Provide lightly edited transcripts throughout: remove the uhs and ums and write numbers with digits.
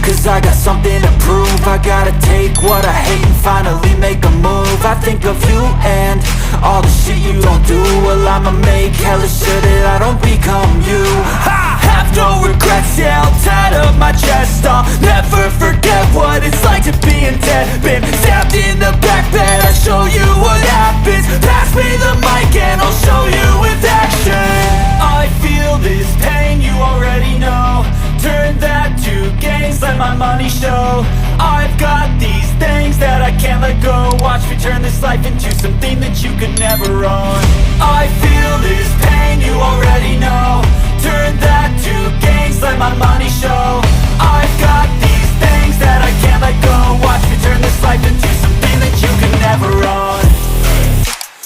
cause I got something to prove. I gotta take what I hate and finally make a move. I think of you and all the shit you don't do. Well, I'ma make hella sure that I don't become you. I have no regrets, yeah, I'll tie up my chest. I'll never forget what it's like to be in debt. Been stabbed in the back bed, I'll show you what happens. Pass me the mic and I'll show you with action. I feel this pain, you already know. Turn that to gains, let my money show. I've got these things that I can't let go. Watch me turn this life into something that you could never own. I feel this pain, you already know. Turn that to gains, let my money show. I've got these things that I can't let go. Watch me turn this life into something that you could never own.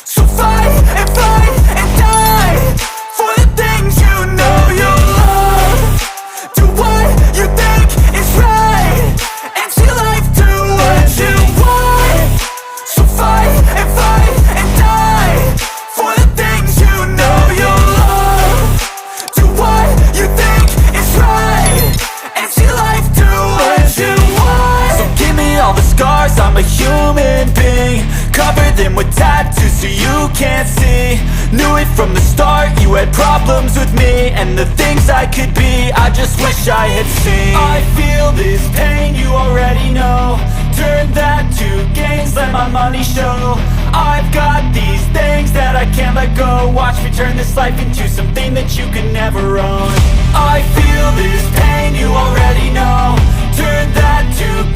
So fight and die for the things you know you love. Do what you think is right and see life do what you want. So fight and die for the things you know you love. Do what you think is right and see life do what you want. So give me all the scars, I'm a human being. Cover them with tattoos so you can't see. Knew it from the start, you had problems with me and the things I could be, I just wish I had seen. I feel this pain, you already know. Turn that to gains, let my money show. I've got these things that I can't let go. Watch me turn this life into something that you could never own. I feel this pain, you already know. Turn that to